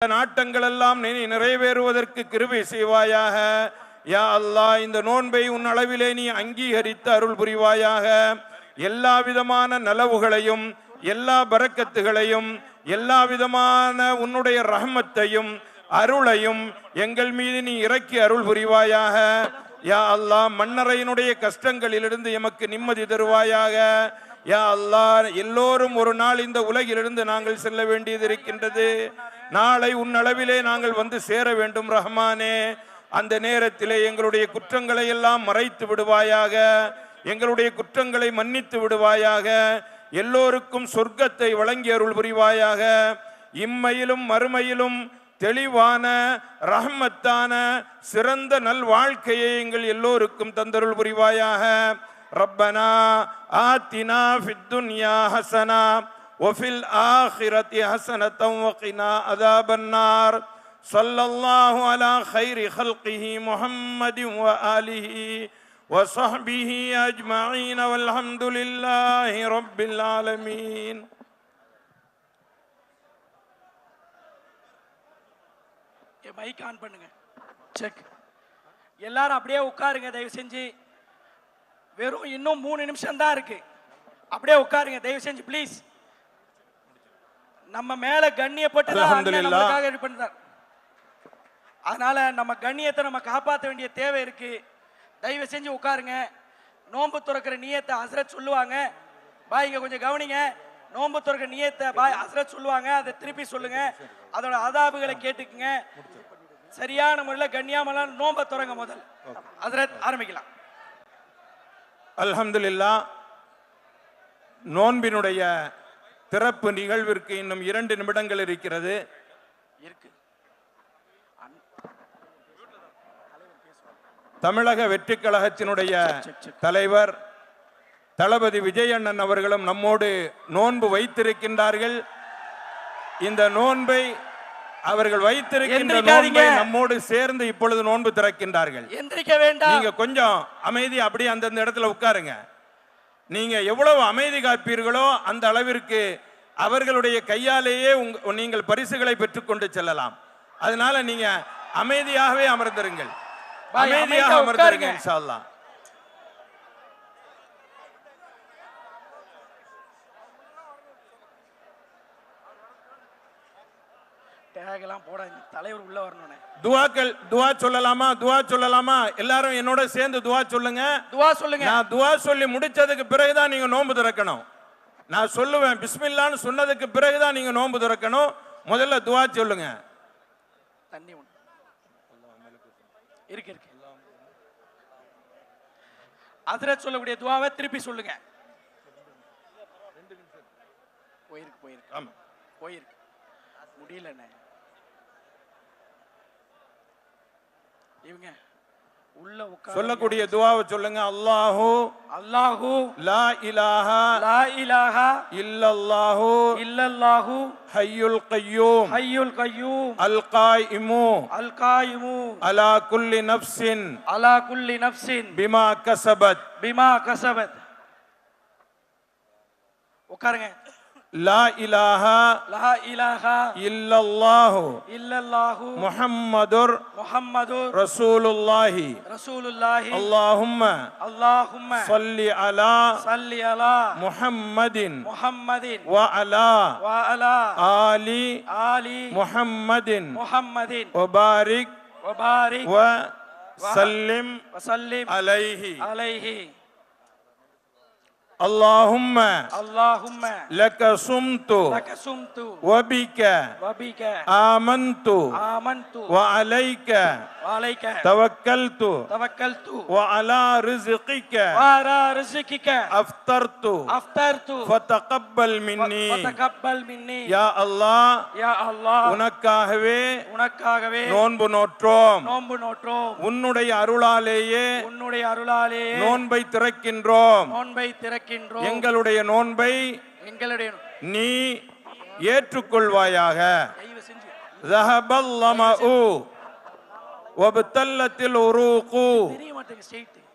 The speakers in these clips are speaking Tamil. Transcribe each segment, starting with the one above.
நாட்டங்கள் எல்லாம் நீ நிறைவேறுவதற்கு கிருபை செய்வாயாக. யா அல்லாஹ், இந்த நோன்பை உன் அளவிலே நீ அங்கீகரித்து அருள் புரிவாயாக. எல்லா விதமான நலவுகளையும் எல்லா பரக்கத்துகளையும் எல்லா விதமான உன்னுடைய ரஹ்மத்தையும் அருளையும் எங்கள் மீது நீ இறக்கி அருள் புரிவாயாக. யா அல்லாஹ், மன்னரையினுடைய கஷ்டங்களிலிருந்து எமக்கு நிம்மதி தருவாயாக. யா அல்லாஹ், எல்லோரும் ஒரு நாள் இந்த உலகிலிருந்து நாங்கள் செல்ல வேண்டியது இருக்கின்றது. நாளை உன் அளவிலே நாங்கள் வந்து சேர வேண்டும் ரஹ்மானே. அந்த நேரத்திலே எங்களுடைய குற்றங்களை எல்லாம் மறைத்து விடுவாயாக. எங்களுடைய குற்றங்களை மன்னித்து விடுவாயாக. எல்லோருக்கும் சொர்க்கத்தை வழங்கி அருள் புரிவாயாக. இம்மையிலும் மறுமையிலும் தெளிவான ரஹ்மத்தான சிறந்த நல் வாழ்க்கையை எங்கள் எல்லோருக்கும் தந்தருள் புரிவாயாக. ரப்பனா ஆத்தினா ஃபித் துன்யா ஹஸனா வஃபில் ஆখিরাতি ஹஸனத்தன் வகினா அஸாபன்னார். ஸல்லல்லாஹு அலா கைரி ஹல்கிஹி முஹம்மதின் வ ஆலிஹி வ ஸஹ்பிஹி அஜ்மஈன் வல்ஹம்துலில்லாஹி ரப்பில் ஆலமீன். மைக் ஆன் பண்ணுங்க. செக். எல்லாரும் அப்படியே உட்காருங்க தயவு செஞ்சு. வெறும் இன்னும் 3 நிமிஷம் தான் இருக்கு. அப்படியே உட்காருங்க தயவு செஞ்சு ப்ளீஸ். நம்ம மேல கண்ணியப்பட்டு நமக்காக இது பண்றார். அதனால நம்ம கண்ணியத்தை நம்ம காப்பாற்ற வேண்டிய தேவை இருக்கு. தயவு செஞ்சு உட்காருங்க. நோன்பு துறக்கிற நியத்தை ஹஸ்ரத் சொல்லுவாங்க. பாய் இங்க கொஞ்சம் கவனிங்க. நோன்பு துறக்கிற நியத்தை பாய் ஹஸ்ரத் சொல்லுவாங்க. அதை திருப்பி சொல்லுங்க. அதோட ஆதாபுகளை கேட்டுக்குங்க. சரியான முறையில் கண்ணியமான நோன்பை துறங்க. முதல் ஹஸ்ரத் ஆரம்பிக்கலாம். அல்ஹம்துலில்லாஹ், நோன்பினுடைய திறப்பு நிகழ்விற்கு இன்னும் 2 நிமிடங்கள் இருக்கிறது. தமிழக வெற்றிக் கழகத்தினுடைய தலைவர் தளபதி விஜயண்ணன் அவர்களும் நம்மோடு நோன்பு வைத்திருக்கின்றார்கள். இந்த நோன்பை அவர்கள் வைத்திருக்கின்ற நோன்பை நம்மோடு சேர்ந்து இப்பொழுது நோன்பு திறக்கின்றார்கள். நீங்க கொஞ்சம் அமைதி அப்படியே அந்தந்த இடத்துல உட்காருங்க. நீங்க எவ்வளவு அமைதி காப்பீர்களோ அந்த அளவிற்கு அவர்களுடைய கையாலேயே நீங்கள் பரிசுகளை பெற்றுக்கொண்டு செல்லலாம். அதனால நீங்க அமைதியாகவே அமர்ந்திருங்கள். அமைதியாக அமர்ந்திருங்க இன்ஷா அல்லாஹ். தலைவர் உள்ள வரணும். துவா சொல்லலாமா? துவா சொல்லலாமா? எல்லாரும் என்னோட சேர்ந்து துவா சொல்லுங்க. துவா சொல்லுங்க. நான் துவா சொல்லி முடிச்சதுக்கு பிறகுதான் நீங்க நோன்பு திறக்கணும். நான் சொல்லுவேன் பிஸ்மில்லான்னு சொன்னதுக்கு பிறகுதான் நீங்க நோன்பு திறக்கணும். முதல்ல துவா சொல்லுங்க. தண்ணி இருக்கு. ஹஸ்ரத் சொல்லக்கூடிய துவாவை திருப்பி சொல்லுங்க. போயிருக்கு. ஆமா போயிருக்கு. முடியலண்ணே. இவங்க உள்ள உட்கார சொல்லக்கூடிய துவாவை சொல்லுங்க. அல்லாஹு அல்லாஹு லா இலாஹா லா இலாஹா இல்லல்லாஹு இல்லல்லாஹு ஹய்யுல் கய்யூம் ஹய்யுல் கய்யூம் அல் காயிமு அலா குல்லி நஃப்ஸின் பிமா கஸபத். உட்காருங்க. லா இலாஹா இல்லல்லாஹு முஹம்மதுர் ரசூலுல்லாஹி அல்லாஹும்ம ஸல்லி அலா முஹம்மதின் வ அலா ஆலி முஹம்மதின் வ பாரிக் வ சல்லிம் அலைஹி. اللهم لك صمت وبك آمنت وعليك توكلت وعلى رزقك أفطرت فتقبل مني يا الله. உனக்காகவே நோன்பு நோற்றோம். உன்னுடைய அருளாலேயே நோன்பை திறக்கின்றோம். எங்களுடைய நோன்பை நீ ஏற்றுக்கொள்வாயாக. ذهبல் லமஉ வபத்தல்லத்தில் உரூகு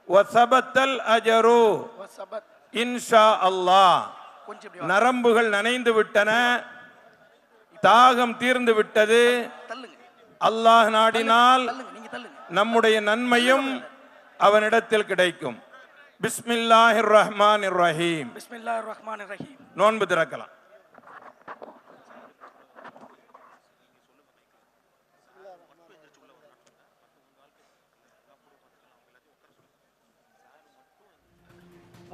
வஸபத்தல் அஜரு இன்ஷா அல்லாஹ். நரம்புகள் நனைந்து விட்டன. தாகம் தீர்ந்து விட்டது. தள்ளுங்க அல்லாஹ் நாடினால் தள்ளுங்க, நீங்க தள்ளுங்க. நம்முடைய நன்மையும் அவனிடத்தில் கிடைக்கும். பிஸ்மில்லாஹிர் ரஹ்மானிர் ரஹீம். பிஸ்மில்லாஹிர் ரஹ்மானிர் ரஹீம். நோன்பு திறக்கலாம்.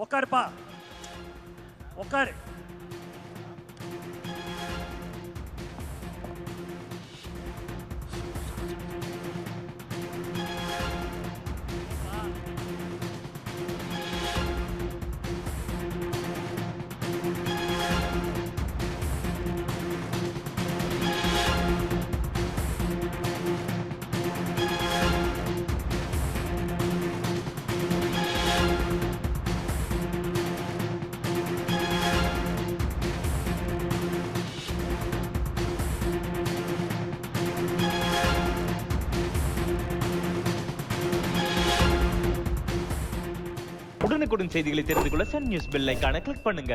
உட்காருப்பா, உட்காரு. உடனுக்குடன் செய்திகளை தெரிந்து கொள்ள சன் நியூஸ் பெல் ஐகானை கிளிக் பண்ணுங்க.